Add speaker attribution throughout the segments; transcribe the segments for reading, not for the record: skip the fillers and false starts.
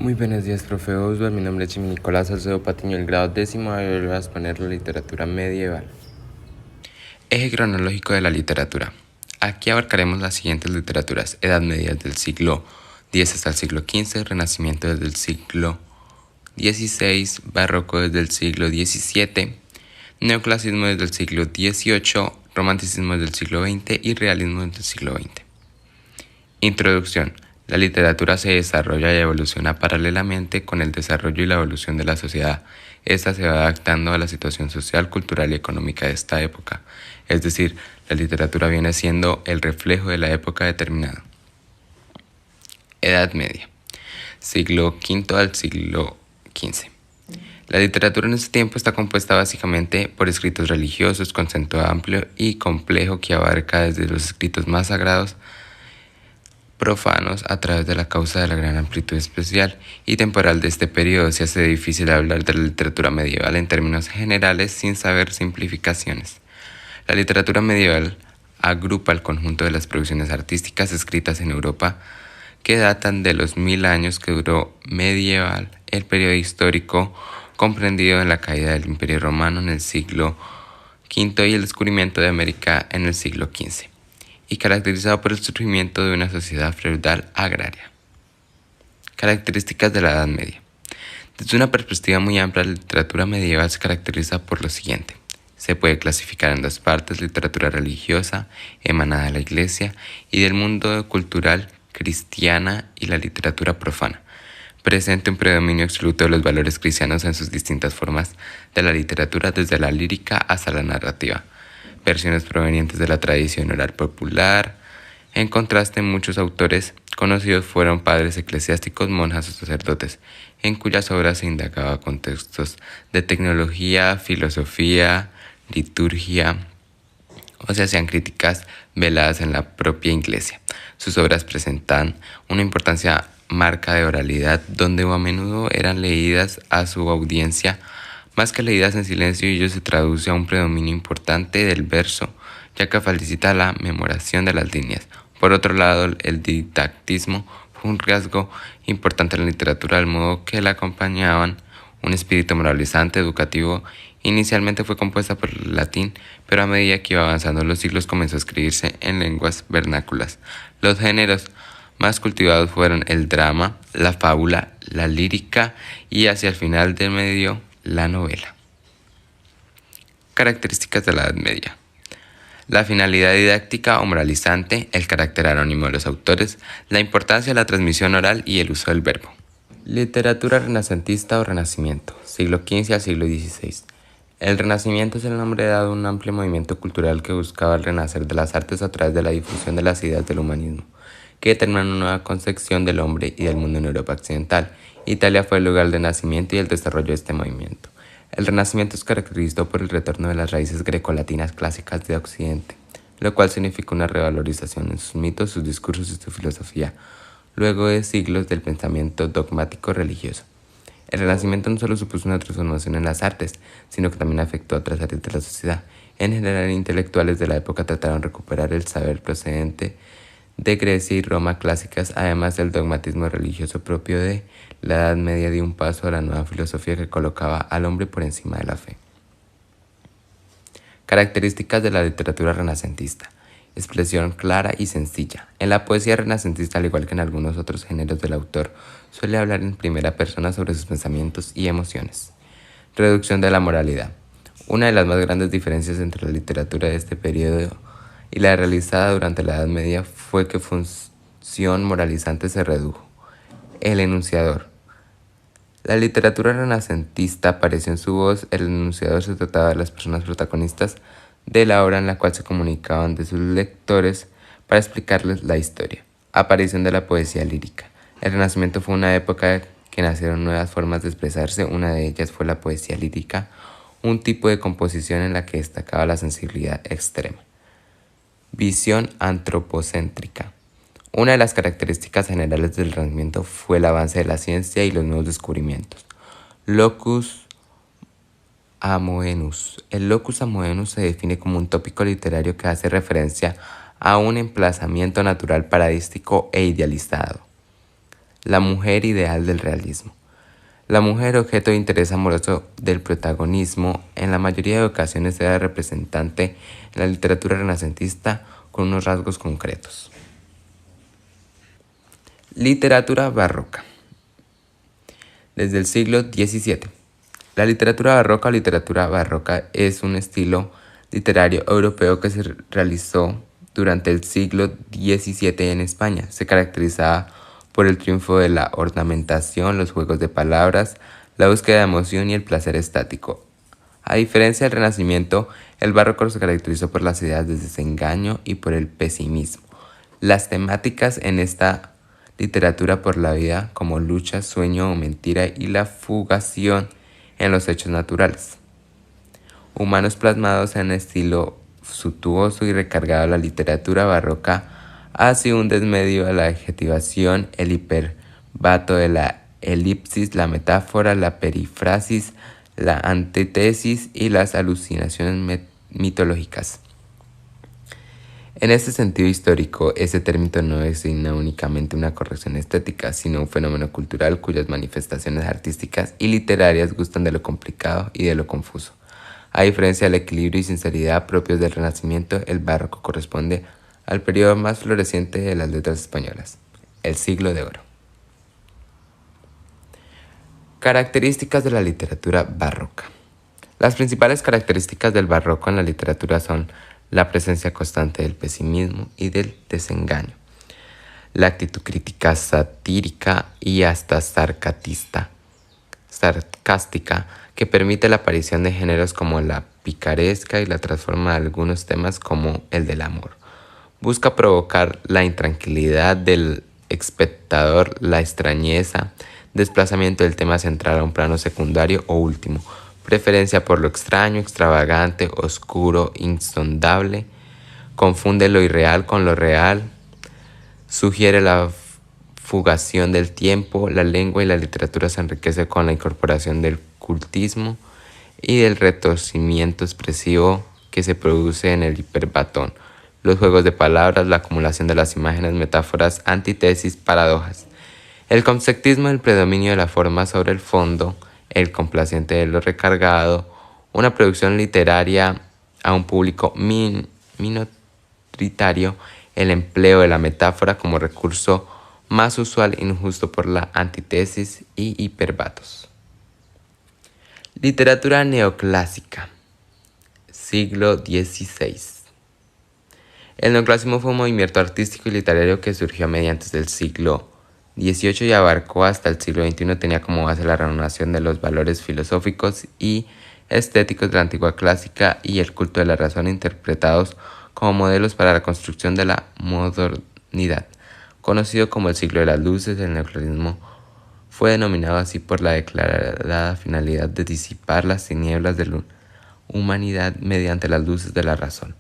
Speaker 1: Muy buenos días, profe Oswald. Mi nombre es Jimmy Nicolás Salcedo Patiño, el grado 10º. Hoy voy a exponer la literatura medieval. Eje cronológico de la literatura. Aquí abarcaremos las siguientes literaturas: Edad Media desde el siglo X hasta el siglo XV, Renacimiento desde el siglo XVI, Barroco desde el siglo XVII, Neoclasicismo desde el siglo XVIII, Romanticismo desde el siglo XX y Realismo desde el siglo XX. Introducción. La literatura se desarrolla y evoluciona paralelamente con el desarrollo y la evolución de la sociedad. Esta se va adaptando a la situación social, cultural y económica de esta época. Es decir, la literatura viene siendo el reflejo de la época determinada. Edad Media. Siglo V al siglo XV. La literatura en este tiempo está compuesta básicamente por escritos religiosos con sentido amplio y complejo que abarca desde los escritos más sagrados profanos a través de la causa de la gran amplitud espacial y temporal de este periodo. Se hace difícil hablar de la literatura medieval en términos generales sin saber simplificaciones. La literatura medieval agrupa el conjunto de las producciones artísticas escritas en Europa que datan de los 1000 años que duró medieval, el periodo histórico comprendido en la caída del Imperio Romano en el siglo V y el descubrimiento de América en el siglo XV, y caracterizado por el surgimiento de una sociedad feudal agraria. Características de la Edad Media. Desde una perspectiva muy amplia, la literatura medieval se caracteriza por lo siguiente. Se puede clasificar en dos partes: literatura religiosa, emanada de la Iglesia y del mundo cultural cristiana, y la literatura profana, presente un predominio absoluto de los valores cristianos en sus distintas formas de la literatura, desde la lírica hasta la narrativa. Versiones provenientes de la tradición oral popular. En contraste, muchos autores conocidos fueron padres eclesiásticos, monjas o sacerdotes, en cuyas obras se indagaba contextos de tecnología, filosofía, liturgia, o se hacían críticas veladas en la propia iglesia. Sus obras presentan una importancia marca de oralidad, donde a menudo eran leídas a su audiencia más que leídas en silencio, y ello se traduce a un predominio importante del verso, ya que facilita la memoración de las líneas. Por otro lado, el didactismo fue un rasgo importante en la literatura, al modo que la acompañaban un espíritu moralizante, educativo. Inicialmente fue compuesta por el latín, pero a medida que iba avanzando los siglos comenzó a escribirse en lenguas vernáculas. Los géneros más cultivados fueron el drama, la fábula, la lírica y hacia el final del medio la novela. Características de la Edad Media. La finalidad didáctica o moralizante, el carácter anónimo de los autores, la importancia de la transmisión oral y el uso del verbo. Literatura renacentista o renacimiento, siglo XV al siglo XVI. El Renacimiento es el nombre dado a un amplio movimiento cultural que buscaba el renacer de las artes a través de la difusión de las ideas del humanismo, que determinan una nueva concepción del hombre y del mundo en Europa occidental. Italia fue el lugar de nacimiento y el desarrollo de este movimiento. El Renacimiento es caracterizado por el retorno de las raíces grecolatinas clásicas de Occidente, lo cual significa una revalorización en sus mitos, sus discursos y su filosofía, luego de siglos del pensamiento dogmático religioso. El Renacimiento no solo supuso una transformación en las artes, sino que también afectó a otras áreas de la sociedad. En general, intelectuales de la época trataron de recuperar el saber procedente de Grecia y Roma clásicas, además del dogmatismo religioso propio de la Edad Media dio un paso a la nueva filosofía que colocaba al hombre por encima de la fe. Características de la literatura renacentista. Expresión clara y sencilla. En la poesía renacentista, al igual que en algunos otros géneros del autor, suele hablar en primera persona sobre sus pensamientos y emociones. Reducción de la moralidad. Una de las más grandes diferencias entre la literatura de este periodo y la realizada durante la Edad Media fue que función moralizante se redujo. El enunciador. La literatura renacentista apareció en su voz. El enunciador se trataba de las personas protagonistas de la obra, en la cual se comunicaban de sus lectores para explicarles la historia. Aparición de la poesía lírica. El Renacimiento fue una época que nacieron nuevas formas de expresarse. Una de ellas fue la poesía lírica, un tipo de composición en la que destacaba la sensibilidad extrema. Visión antropocéntrica. Una de las características generales del Renacimiento fue el avance de la ciencia y los nuevos descubrimientos. Locus amoenus. El locus amoenus se define como un tópico literario que hace referencia a un emplazamiento natural paradístico e idealizado. La mujer ideal del realismo. La mujer, objeto de interés amoroso del protagonismo, en la mayoría de ocasiones era representante en la literatura renacentista con unos rasgos concretos. Literatura barroca. Desde el siglo XVII. La literatura barroca o literatura barroca es un estilo literario europeo que se realizó durante el siglo XVII en España. Se caracterizaba por el triunfo de la ornamentación, los juegos de palabras, la búsqueda de emoción y el placer estático. A diferencia del Renacimiento, el barroco se caracterizó por las ideas de desengaño y por el pesimismo. Las temáticas en esta literatura por la vida como lucha, sueño o mentira y la fugación en los hechos naturales. Humanos plasmados en estilo suntuoso y recargado. La literatura barroca ha sido un desmedio a la adjetivación, el hiperbato de la elipsis, la metáfora, la perífrasis, la antítesis y las alucinaciones mitológicas. En este sentido histórico, ese término no designa únicamente una corrección estética, sino un fenómeno cultural cuyas manifestaciones artísticas y literarias gustan de lo complicado y de lo confuso. A diferencia del equilibrio y sinceridad propios del Renacimiento, el barroco corresponde al periodo más floreciente de las letras españolas, el Siglo de Oro. Características de la literatura barroca. Las principales características del barroco en la literatura son la presencia constante del pesimismo y del desengaño, la actitud crítica, satírica y hasta sarcástica, que permite la aparición de géneros como la picaresca y la transforma de algunos temas como el del amor. Busca provocar la intranquilidad del espectador, la extrañeza, desplazamiento del tema central a un plano secundario o último, preferencia por lo extraño, extravagante, oscuro, insondable, confunde lo irreal con lo real, sugiere la fugación del tiempo. La lengua y la literatura se enriquece con la incorporación del cultismo y del retorcimiento expresivo que se produce en el hiperbatón, los juegos de palabras, la acumulación de las imágenes, metáforas, antítesis, paradojas. El conceptismo, el predominio de la forma sobre el fondo, el complaciente de lo recargado, una producción literaria a un público minoritario, el empleo de la metáfora como recurso más usual injusto por la antítesis y hiperbatos. Literatura neoclásica, siglo XVI. El neoclasicismo fue un movimiento artístico y literario que surgió a mediados del siglo XVIII y abarcó hasta el siglo XXI. Tenía como base la renovación de los valores filosóficos y estéticos de la antigua clásica y el culto de la razón, interpretados como modelos para la construcción de la modernidad. Conocido como el siglo de las luces, el neoclasicismo fue denominado así por la declarada finalidad de disipar las tinieblas de la humanidad mediante las luces de la razón.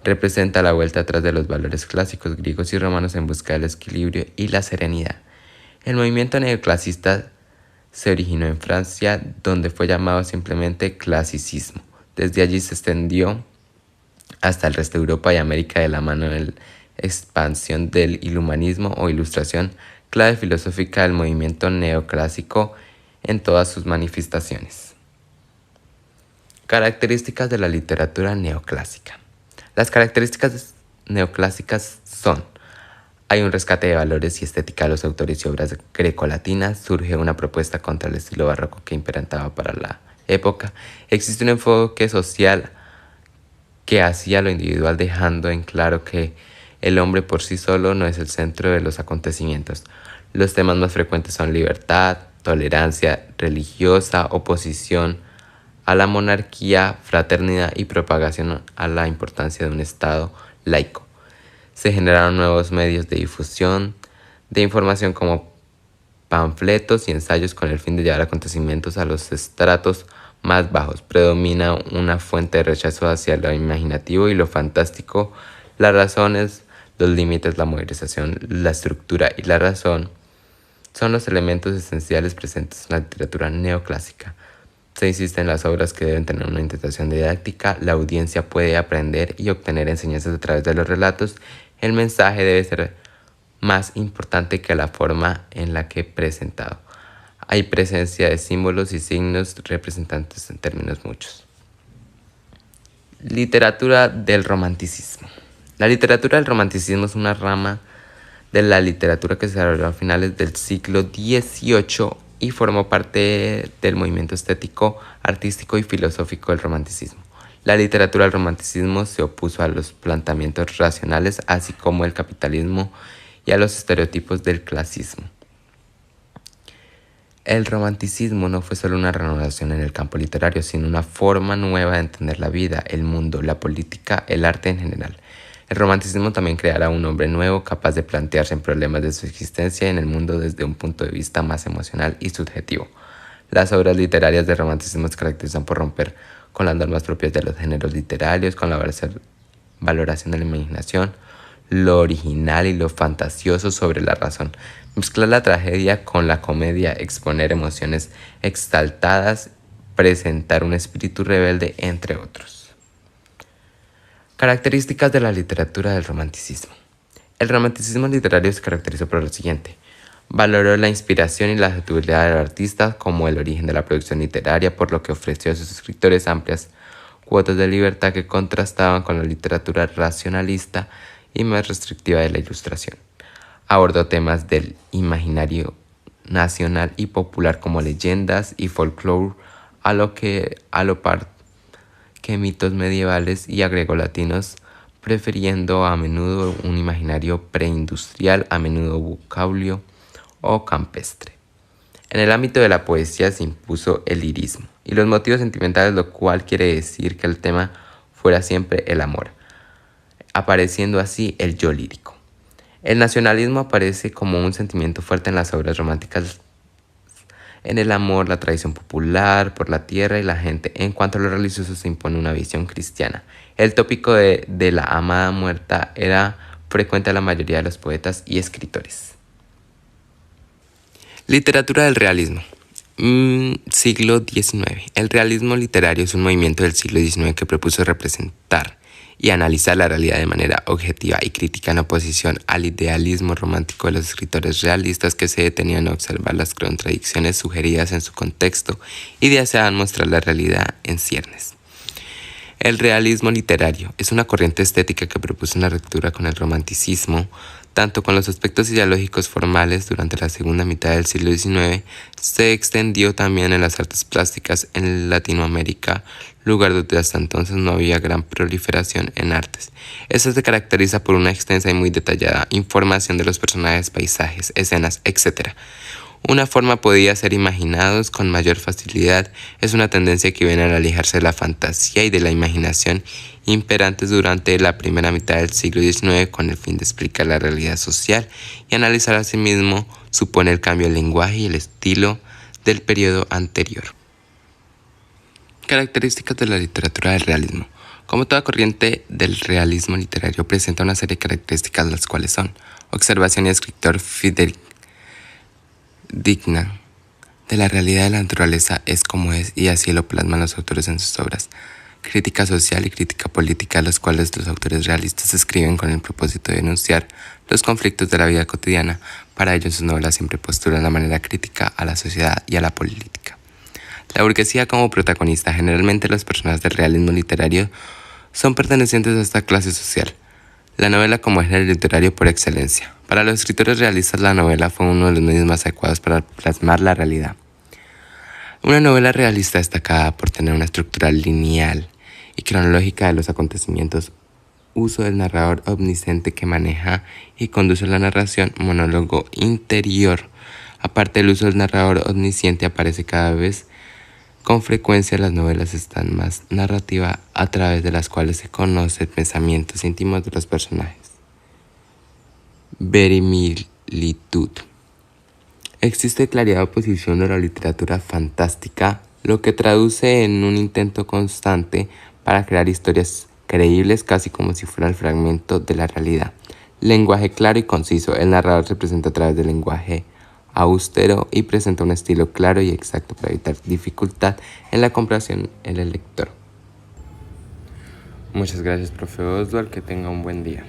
Speaker 1: Representa la vuelta atrás de los valores clásicos griegos y romanos en busca del equilibrio y la serenidad. El movimiento neoclasicista se originó en Francia, donde fue llamado simplemente clasicismo. Desde allí se extendió hasta el resto de Europa y América de la mano de la expansión del iluminismo o ilustración, clave filosófica del movimiento neoclásico en todas sus manifestaciones. Características de la literatura neoclásica. Las características neoclásicas son: hay un rescate de valores y estética de los autores y obras grecolatinas, surge una propuesta contra el estilo barroco que imperaba para la época, existe un enfoque social que hacía lo individual, dejando en claro que el hombre por sí solo no es el centro de los acontecimientos. Los temas más frecuentes son libertad, tolerancia religiosa, oposición a la monarquía, fraternidad y propagación a la importancia de un Estado laico. Se generaron nuevos medios de difusión de información como panfletos y ensayos con el fin de llevar acontecimientos a los estratos más bajos. Predomina una fuente de rechazo hacia lo imaginativo y lo fantástico. Las razones, los límites, la movilización, la estructura y la razón son los elementos esenciales presentes en la literatura neoclásica. Se insiste en las obras que deben tener una intención didáctica. La audiencia puede aprender y obtener enseñanzas a través de los relatos. El mensaje debe ser más importante que la forma en la que he presentado. Hay presencia de símbolos y signos representantes en términos muchos. Literatura del romanticismo. La literatura del romanticismo es una rama de la literatura que se desarrolló a finales del siglo XVIII y formó parte del movimiento estético, artístico y filosófico del romanticismo. La literatura del romanticismo se opuso a los planteamientos racionales, así como el capitalismo y a los estereotipos del clasismo. El romanticismo no fue solo una renovación en el campo literario, sino una forma nueva de entender la vida, el mundo, la política, el arte en general. El romanticismo también creará un hombre nuevo capaz de plantearse en problemas de su existencia en el mundo desde un punto de vista más emocional y subjetivo. Las obras literarias del romanticismo se caracterizan por romper con las normas propias de los géneros literarios, con la valoración de la imaginación, lo original y lo fantasioso sobre la razón. Mezclar la tragedia con la comedia, exponer emociones exaltadas, presentar un espíritu rebelde, entre otros. Características de la literatura del romanticismo. El romanticismo literario se caracterizó por lo siguiente. Valoró la inspiración y la subjetividad del artista como el origen de la producción literaria, por lo que ofreció a sus escritores amplias cuotas de libertad que contrastaban con la literatura racionalista y más restrictiva de la Ilustración. Abordó temas del imaginario nacional y popular como leyendas y folclore, a lo par que mitos medievales y agregolatinos, prefiriendo a menudo un imaginario preindustrial, a menudo bucólico o campestre. En el ámbito de la poesía se impuso el lirismo y los motivos sentimentales, lo cual quiere decir que el tema fuera siempre el amor, apareciendo así el yo lírico. El nacionalismo aparece como un sentimiento fuerte en las obras románticas, en el amor, la tradición popular, por la tierra y la gente. En cuanto a lo religioso se impone una visión cristiana. El tópico de la amada muerta era frecuente a la mayoría de los poetas y escritores. Literatura del realismo. Siglo XIX. El realismo literario es un movimiento del siglo XIX que propuso representar y analizar la realidad de manera objetiva y crítica, en oposición al idealismo romántico de los escritores realistas que se detenían a observar las contradicciones sugeridas en su contexto y deseaban mostrar la realidad en ciernes. El realismo literario es una corriente estética que propuso una ruptura con el romanticismo, tanto con los aspectos ideológicos formales. Durante la segunda mitad del siglo XIX se extendió también en las artes plásticas en Latinoamérica, lugar donde hasta entonces no había gran proliferación en artes. Esto se caracteriza por una extensa y muy detallada información de los personajes, paisajes, escenas, etc. Una forma podía ser imaginados con mayor facilidad. Es una tendencia que viene a alejarse de la fantasía y de la imaginación imperantes durante la primera mitad del siglo XIX, con el fin de explicar la realidad social y analizar a sí mismo supone el cambio del lenguaje y el estilo del periodo anterior. Características de la literatura del realismo. Como toda corriente del realismo literario, presenta una serie de características, las cuales son: observación y escritor digna de la realidad de la naturaleza es como es, y así lo plasman los autores en sus obras. Crítica social y crítica política, las cuales los autores realistas escriben con el propósito de denunciar los conflictos de la vida cotidiana. Para ello, sus novelas siempre postulan de manera crítica a la sociedad y a la política. La burguesía como protagonista. Generalmente los personajes del realismo literario son pertenecientes a esta clase social. La novela como género literario por excelencia. Para los escritores realistas, la novela fue uno de los medios más adecuados para plasmar la realidad. Una novela realista destacada por tener una estructura lineal y cronológica de los acontecimientos, uso del narrador omnisciente que maneja y conduce la narración, monólogo interior. Aparte del uso del narrador omnisciente, aparece cada vez con frecuencia las novelas están más narrativa, a través de las cuales se conocen pensamientos íntimos de los personajes. Verosimilitud. Existe claridad de oposición de la literatura fantástica, lo que traduce en un intento constante para crear historias creíbles, casi como si fuera el fragmento de la realidad. Lenguaje claro y conciso. El narrador se presenta a través del lenguaje austero y presenta un estilo claro y exacto para evitar dificultad en la comprensión en el lector. Muchas gracias, profe Oswald, que tenga un buen día.